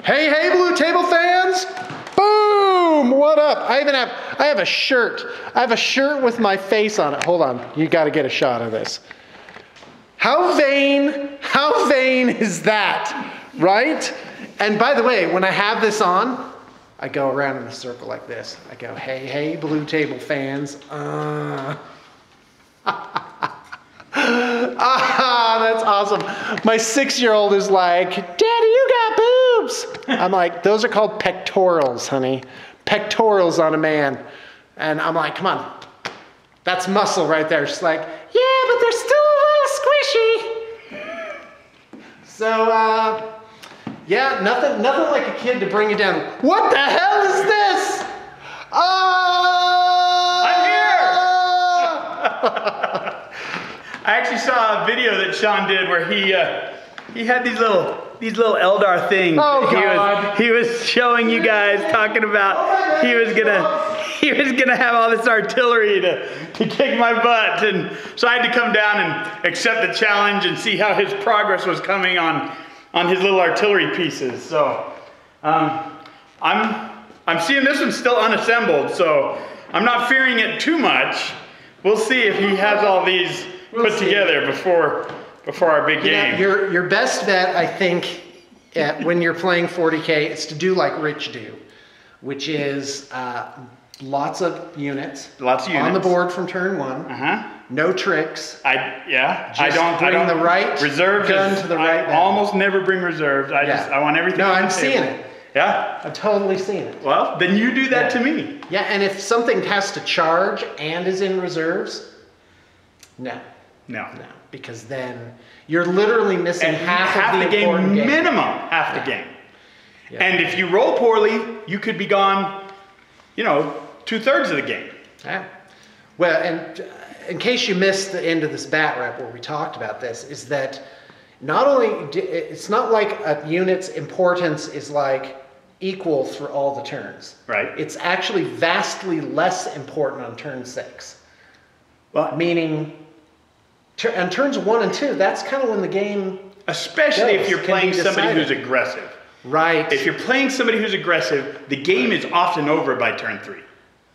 Hey, hey, Blue Table fans! Boom! What up? I have a shirt. I have a shirt with my face on it. Hold on, you got to get a shot of this. How vain is that, right? And by the way, when I have this on, I go around in a circle like this. I go, hey, hey, Blue Table fans. That's awesome. My 6-year-old is like, Daddy, you got boobs. I'm like, those are called pectorals, honey. Pectorals on a man. And I'm like, come on. That's muscle right there. She's like, yeah, but they're still a little squishy. So, yeah, nothing like a kid to bring you down. What the hell is this? Oh! I'm here! I actually saw a video that Sean did where he had these little Eldar things. Oh God! He was showing you guys, talking about he was gonna have all this artillery to kick my butt, and so I had to come down and accept the challenge and see how his progress was coming on his little artillery pieces. So I'm seeing this one still unassembled, so I'm not fearing it too much. We'll see if he has all these put together before our big game. Your best bet, I think, when you're playing 40K, is to do like Rich do, which is lots of units. On the board from turn 1. No tricks. I don't bring the right reserves gun to the right. I almost never bring reserves. I want everything. No, on the I'm seeing table. it. Yeah, I've totally seen it. Well, then you do that to me. Yeah, and if something has to charge and is in reserves, no, because then you're literally missing half of the game. Minimum half the game. Yeah. And if you roll poorly, you could be gone, 2/3 of the game. Yeah. Well, and in case you missed the end of this bat rep where we talked about this, is that not only, it's not like a unit's importance is like equal through all the turns. Right. It's actually vastly less important on turn 6. Well, meaning, on turns 1 and 2, that's kind of when the game especially if you're playing somebody who's aggressive. Right. If you're playing somebody who's aggressive, the game is often over by turn 3.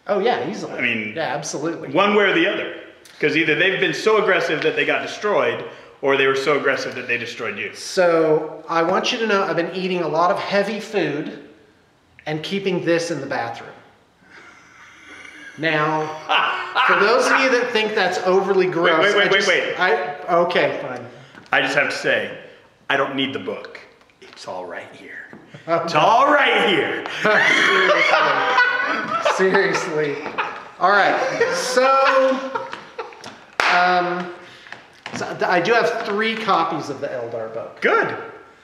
Oh yeah, easily. I mean, yeah, absolutely. One way or the other. Because either they've been so aggressive that they got destroyed, or they were so aggressive that they destroyed you. So I want you to know I've been eating a lot of heavy food and keeping this in the bathroom. Now, for those of you that think that's overly gross... Wait. Okay, fine. I just have to say, I don't need the book. It's all right here. It's all right here. Seriously. All right, so I do have 3 copies of the Eldar book. Good.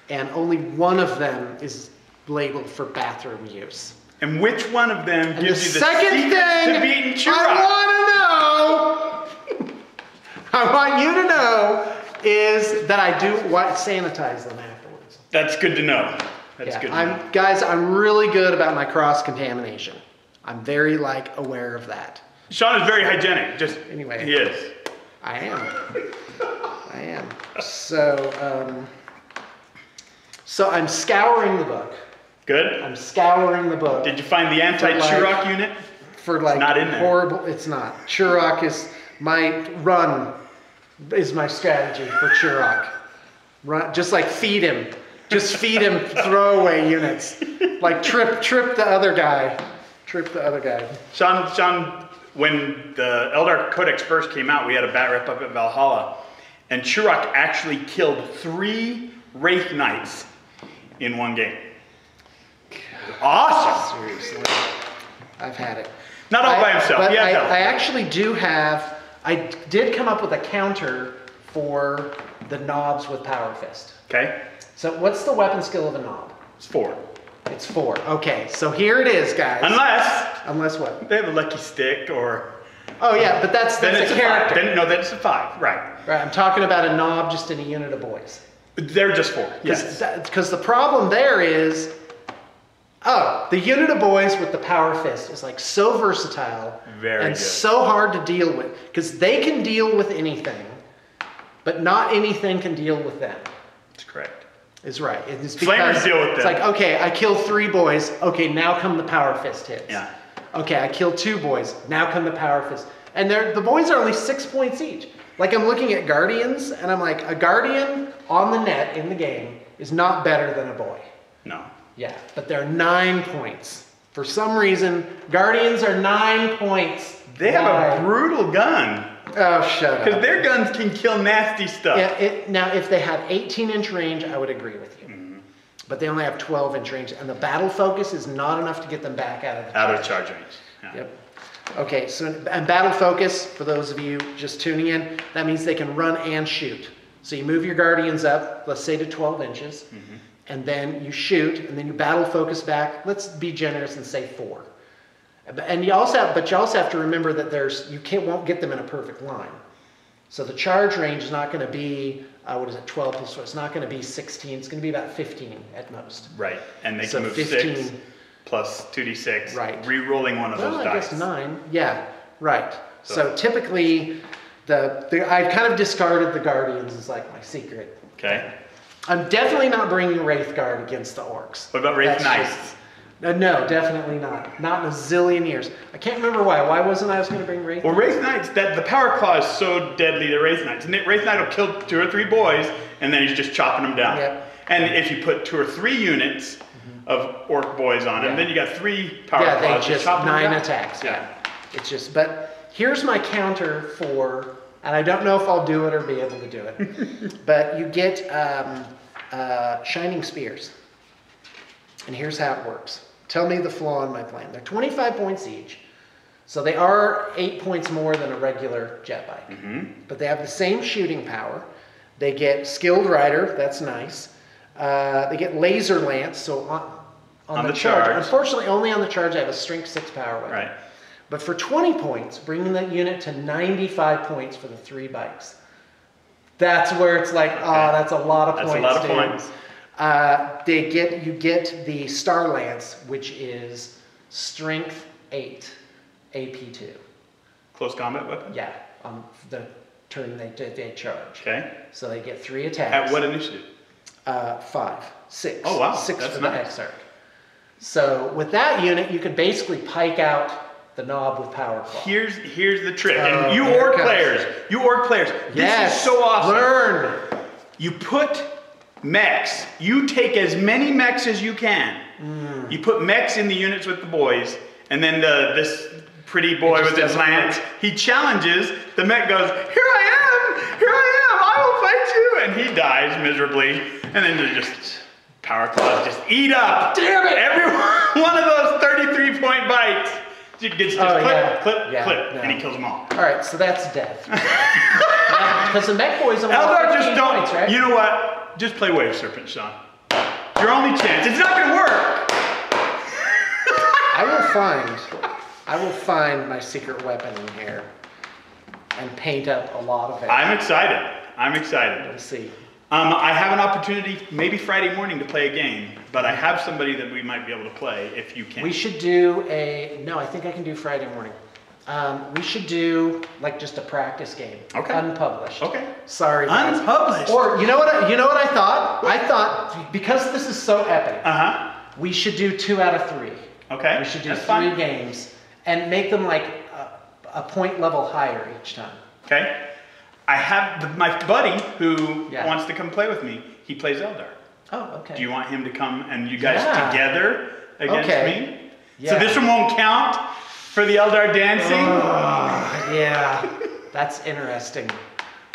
And only one of them is labeled for bathroom use. And which one of them gives you the second thing to beating Churrock? I want you to know is that I do sanitize them afterwards. That's good to know. That's good to know. Guys, I'm really good about my cross-contamination. I'm very aware of that. Sean is very hygienic. Anyway. He is. I am. So I'm scouring the book. Good. I'm scouring the book. Did you find the anti-Churrock unit? For it's not in there. Horrible. It's not. Churrock is my strategy for Churrock. Run, just feed him. Just feed him throwaway units. Trip the other guy. Trip the other guy. Sean, when the Eldar Codex first came out, we had a bat rep up at Valhalla, and Churrock actually killed 3 Wraith Knights in one game. Awesome. Seriously. I've had it. Not all by himself. But I actually do have, I did come up with a counter for the knobs with Power Fist. Okay. So what's the weapon skill of a knob? It's 4. It's 4. Okay, so here it is, guys. Unless what? They have a lucky stick or... Oh yeah, but that's a character. That's a 5, right. Right, I'm talking about a knob just in a unit of boys. They're just 4, yes. Because the problem there is, the unit of boys with the Power Fist is so versatile and so hard to deal with. Because they can deal with anything, but not anything can deal with them. That's correct. is right. It's Flamers deal with it's them. like, okay, I kill 3 boys. Okay, now come the power fist hits. Yeah. Okay, I killed 2 boys. Now come the power fist. And the boys are only 6 points each. Like I'm looking at Guardians, and I'm like, a Guardian on the net in the game is not better than a boy. No. Yeah, but they're 9 points. For some reason, Guardians are 9 points. They have a brutal gun. Oh, shut up. Because their guns can kill nasty stuff. Yeah, now, if they had 18-inch range, I would agree with you. But they only have 12-inch range, and the battle focus is not enough to get them back out of the charge range. Yeah. Yep. Okay, so and battle focus, for those of you just tuning in, that means they can run and shoot. So you move your Guardians up, let's say to 12 inches, and then you shoot, and then you battle focus back. Let's be generous and say 4. And you also have to remember that won't get them in a perfect line. So the charge range is not going to be 12 plus 4. It's not going to be 16. It's going to be about 15 at most. Right, and they can move 6 plus 2d6. Right. Re-rolling one of those dice. I guess 9. Yeah, right. So typically, I've kind of discarded the Guardians as like my secret. Okay. I'm definitely not bringing Wraith Guard against the Orcs. What about Wraith Knights? No, definitely not. Not in a zillion years. I can't remember why. Why wasn't I going to bring Wraith? Well, Wraith Knights, the Power Claw is so deadly to Wraith Knights. And Wraith Knight will kill 2 or 3 boys, and then he's just chopping them down. Yep. And if you put 2 or 3 units of Orc boys on him, then you got 3 Power Claws. Yeah, they just chop 9 attacks. Yeah. It's just, but here's my counter for, and I don't know if I'll do it or be able to do it, but you get Shining Spears. And here's how it works. Tell me the flaw in my plan. They're 25 points each. So they are 8 points more than a regular jet bike. But they have the same shooting power. They get Skilled Rider. That's nice. They get Laser Lance. So on the charge. Unfortunately, only on the charge I have a Strength 6 power weapon. Right. But for 20 points, bringing that unit to 95 points for the 3 bikes. That's where it's like, that's a lot of points. That's a lot of points. You get the Star Lance, which is Strength 8, AP2. Close combat weapon? Yeah, on the turn they charge. Okay. So they get 3 attacks. At what initiative? 5, 6. Oh wow, 6 that's for nice. the Exarch. So with that unit, you can basically pike out the knob with Power Claw. Here's the trick, and you Orc players, this is so awesome. Learn. You put mechs. You take as many mechs as you can. You put mechs in the units with the boys, and then this pretty boy with his lance, he challenges, the mech goes, here I will fight you, and he dies miserably, and then they just, Power Claws just eat up. Damn it! Every one of those 33-point bites. It gets just clip, and he kills them all. All right, so that's death. Because the mech boys only Eldar just don't, points, right? You know what? Just play Wave Serpent, Sean. Your only chance. It's not gonna work. I will find my secret weapon in here and paint up a lot of it. I'm excited. We'll see. I have an opportunity, maybe Friday morning, to play a game, but I have somebody that we might be able to play if you can. We should do no, I think I can do Friday morning. We should do like just a practice game. Okay. Unpublished. Okay. Sorry, guys. Unpublished. Or you know what I thought? I thought because this is so epic, we should do 2 out of 3. Okay. We should do 3 games and make them like a point level higher each time. Okay. I have my buddy who wants to come play with me. He plays Eldar. Oh, okay. Do you want him to come and you guys together against me? Yeah. So this one won't count for the Eldar dancing? Yeah, that's interesting.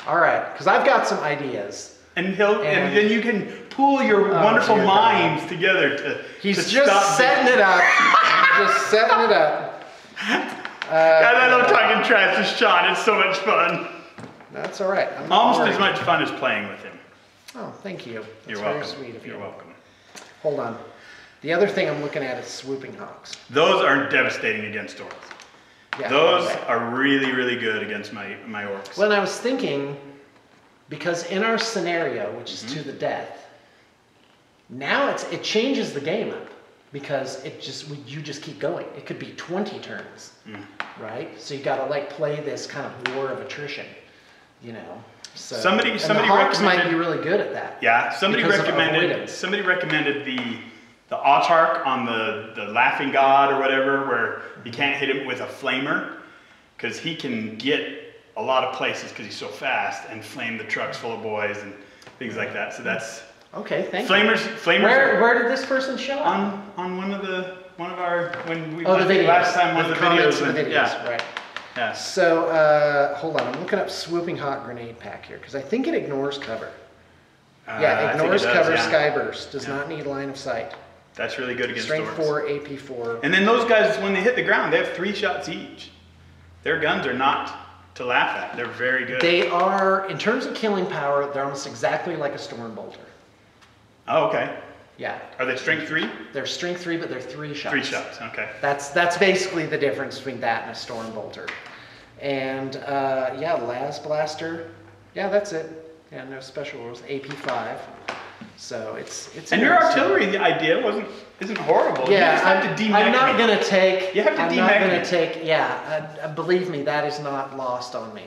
All right, because I've got some ideas. And then you can pool your wonderful minds together to He's just setting it up. He's just setting it up. Guys, I love talking trash to Sean. It's so much fun. That's all right. Almost as much fun as playing with him. Oh, thank you. That's You're welcome. Very sweet of you. You're welcome. Hold on. The other thing I'm looking at is Swooping Hawks. Those are devastating against Orcs. Yeah, those are really, really good against my Orcs. Well, and I was thinking, because in our scenario, which is to the death, now it changes the game up. Because you just keep going. It could be 20 turns, right? So you got to like play this kind of war of attrition, you know. So, somebody the Hawks might recommended, be really good at that. Yeah, somebody because of recommended avoidance. the Autark on the Laughing God or whatever, where you can't hit him with a flamer, because he can get a lot of places because he's so fast and flame the trucks full of boys and things like that. So that's okay. Thank you. Flamers. Where did this person show up? On one of our when we the videos. last time one of the videos. Yeah. Right. Yeah. So hold on, I'm looking up swooping hot grenade pack here because I think it ignores cover. Yeah, ignores cover. Yeah. Skyburst does not need line of sight. That's really good against Strength Orks. 4, AP 4. And then those guys, when they hit the ground, they have 3 shots each. Their guns are not to laugh at. They're very good. They are, in terms of killing power, they're almost exactly like a storm bolter. Oh, okay. Yeah. Are they strength 3? They're strength 3, but they're 3 shots. 3 shots. Okay. That's basically the difference between that and a storm bolter. And yeah, Las Blaster. Yeah, that's it. Yeah, no special rules. AP 5. So it's. And your artillery idea isn't horrible. Yeah, you just have to demag I'm not going to take. You have to I'm not going to take. Yeah, believe me, that is not lost on me.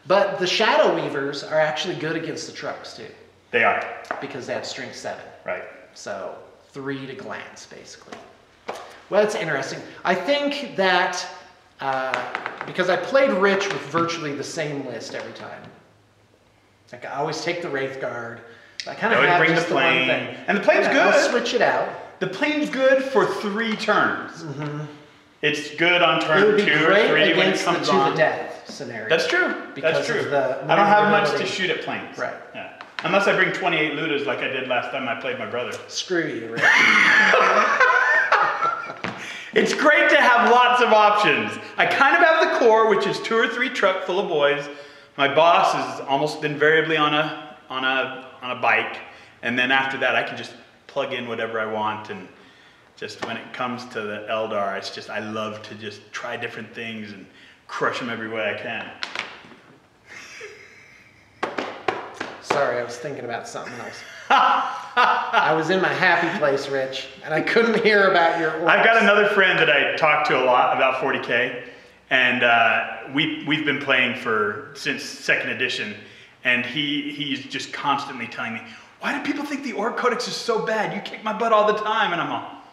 But the Shadow Weavers are actually good against the trucks too. They are, because they have strength 7. Right. So 3 to glance basically. Well, it's interesting. I think that because I played Rich with virtually the same list every time. Like I always take the Wraith Guard. I kind of have bring just the plane. one thing. And the plane's good. I'll switch it out. The plane's good for 3 turns. Mm-hmm. It's good on turn 2 or 3 when it comes on. To the death scenario. That's true. That's true. I don't have much to shoot at planes. Right. Yeah. Unless I bring 28 looters like I did last time I played my brother. Screw you, Rick. It's great to have lots of options. I kind of have the core, which is 2 or 3 truck full of boys. My boss is almost invariably on a bike, and then after that I can just plug in whatever I want. And just when it comes to the Eldar, it's just I love to just try different things and crush them every way I can. Sorry, I was thinking about something else. I was in my happy place, Rich, and I couldn't hear about your Orks. I've got another friend that I talk to a lot about 40K, and we've been playing since 2nd edition, and he's just constantly telling me, why do people think the Ork Codex is so bad? You kick my butt all the time. And I'm all,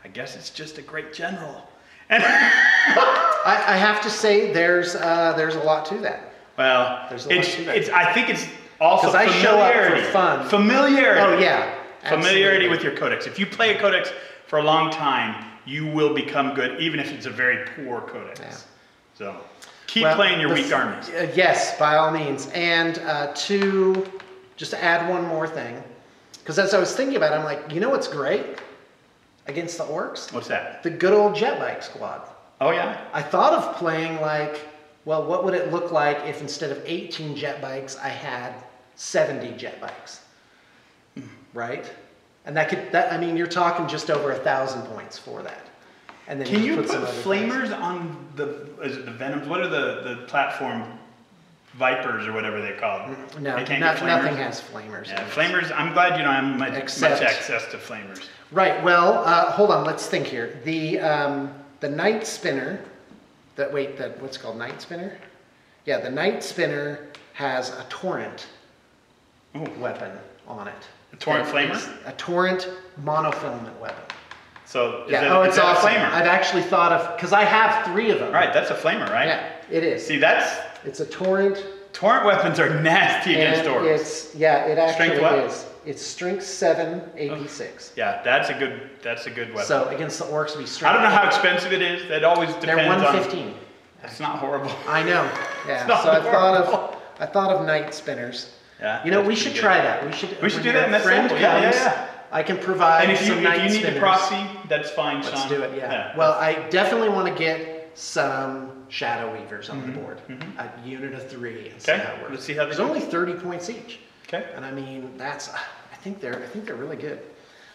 I guess it's just a great general. And I have to say there's a lot to that. Well, there's a lot to that. I think it's also familiarity. I show up for fun. Familiarity. Oh yeah. Familiarity Absolutely. with your codex. If you play a codex for a long time, you will become good, even if it's a very poor codex. Yeah. So keep playing your weak armies. Yes, by all means. And just to add one more thing, because as I was thinking about it, I'm like, you know what's great against the Orks? What's that? The good old jet bike squad. Oh yeah. I thought of playing well, what would it look like if instead of 18 jet bikes, I had 70 jet bikes? Right? And I mean, you're talking just over 1,000 points for that. And then can you put put flamers on is it the Venoms? What are the platform Vipers or whatever they're called? No, nothing has flamers. Yeah, flamers, I'm glad you don't have much access to flamers. Right, well, hold on, let's think here. The Night Spinner, what's it called, Night Spinner? Yeah, the Night Spinner has a torrent weapon on it. A torrent flamer? A torrent monofilament weapon. So it's awesome. A flamer? I've actually thought of, because I have 3 of them. Right, that's a flamer, right? Yeah, it is. See, it's a torrent. Torrent weapons are nasty against Orks. It actually Strength what? is. It's strength 7, AP 6. Yeah, that's a good weapon. So against the Orks, it'd be strength. I don't know how expensive it is. That always depends. They're 115. That's not horrible. I know. Yeah. So I thought of Night Spinners. Yeah. You know, we should try that. We should do that in this sample. Yeah. I can provide and if you Night need Spinners. the proxy, that's fine, Sean. Let's do it, yeah. Well, I definitely want to get some Shadow Weavers on the board. A unit of 3 and see how it works. Let's see how There's only 30 points each. Okay. And I mean, I think they're really good.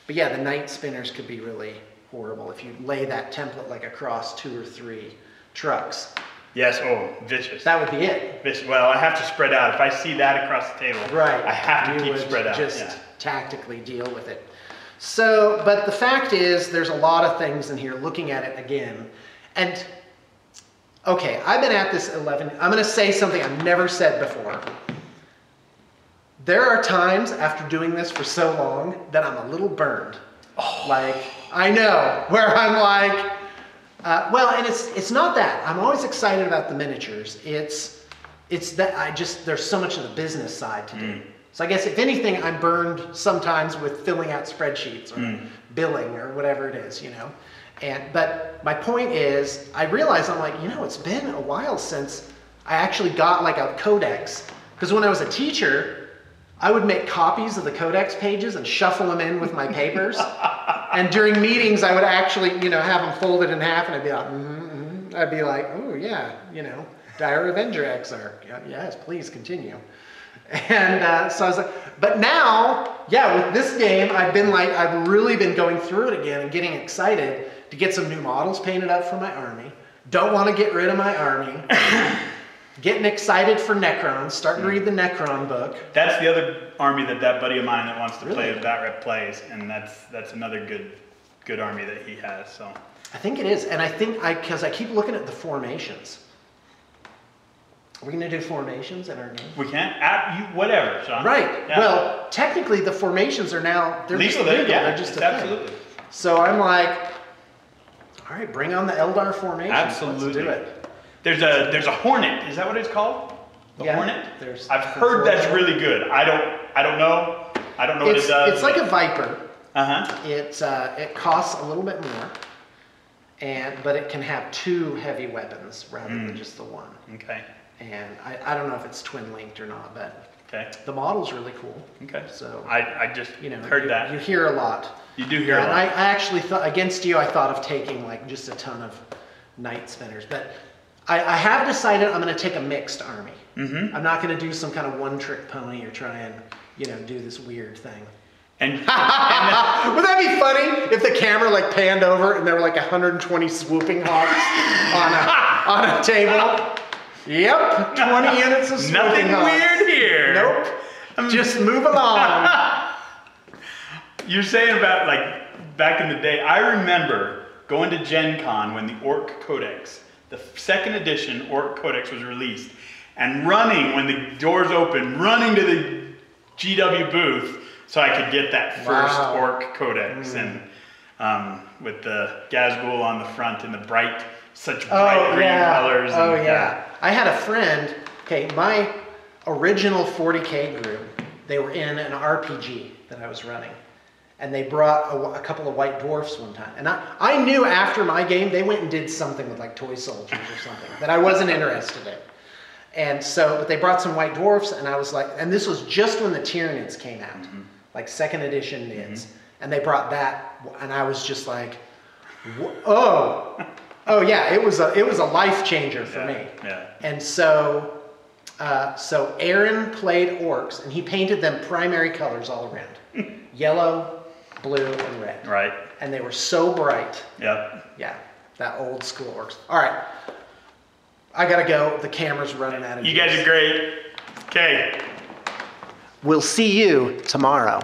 But yeah, the Night Spinners could be really horrible if you lay that template like across 2 or 3 trucks. Yes, vicious. That would be it. Vicious. Well, I have to spread out. If I see that across the table, right, I have to keep spread out. Just tactically deal with it. So, but the fact is, there's a lot of things in here, looking at it again. And, okay, I've been at this 11, I'm going to say something I've never said before. There are times after doing this for so long that I'm a little burned. Oh. Like, I know, where I'm like, well, and it's not that. I'm always excited about the miniatures. It's that there's so much of the business side to do. So I guess if anything, I'm burned sometimes with filling out spreadsheets or billing or whatever it is, you know. But my point is, I realize I'm like, you know, it's been a while since I actually got like a codex. Because when I was a teacher, I would make copies of the codex pages and shuffle them in with my papers. And during meetings, I would actually, you know, have them folded in half, and I'd be like, I'd be like, oh yeah, you know, Dire Avenger XR. Yes, please continue. And so I was like, but now, yeah, with this game, I've really been going through it again and getting excited to get some new models painted up for my army. Don't want to get rid of my army. Getting excited for Necron, starting to read the Necron book. That's the other army that buddy of mine that wants to play with that rep plays, and that's another good army that he has. So I think it is, and I think because I keep looking at the formations. Are we going to do formations in our game? We can. Whatever, Sean. Right. Yeah. Well, technically, the formations are now they're legal. Just legal. Yeah, they're just absolutely. Thing. So I'm like, all right, bring on the Eldar formation. Absolutely. Let's do it. There's a Hornet. Is that what it's called? The Hornet? I've heard that's really good. I don't know. I don't know what it does. It's like a Viper. Uh-huh. It costs a little bit more, but it can have 2 heavy weapons rather than just the one. Okay. And I don't know if it's twin linked or not, but the model's really cool. Okay. So I just heard that. You hear a lot. You do hear a lot. And I actually thought, against you, I thought of taking like just a ton of Night Spinners, but I have decided I'm going to take a mixed army. I'm not going to do some kind of one-trick pony or try and, do this weird thing. And would that be funny if the camera like panned over and there were like 120 swooping hawks on a table? Yep, 20 units of swooping nothing hawks. weird here. Nope. Just move along. You're saying about like back in the day, I remember going to Gen Con when the Ork Codex, the 2nd edition Ork Codex was released, and running when the doors opened, running to the GW booth so I could get that first Ork Codex, and with the Gazgul on the front and the such bright green colors. And, I had a friend, my original 40K group, they were in an RPG that I was running. And they brought a couple of white dwarfs one time. And I knew after my game, they went and did something with like toy soldiers or something that I wasn't interested in. And so, but they brought some white dwarfs, and I was like, and this was just when the Tyranids came out, like 2nd edition Nids. And they brought that, and I was just like, oh yeah, it was a life changer for me. Yeah. And so Aaron played Orks, and he painted them primary colors all around. Yellow, blue, and red. Right. And they were so bright. Yep. Yeah, that old school Orks. All right, I gotta go. The camera's running out of juice. You guys are great. Okay. We'll see you tomorrow.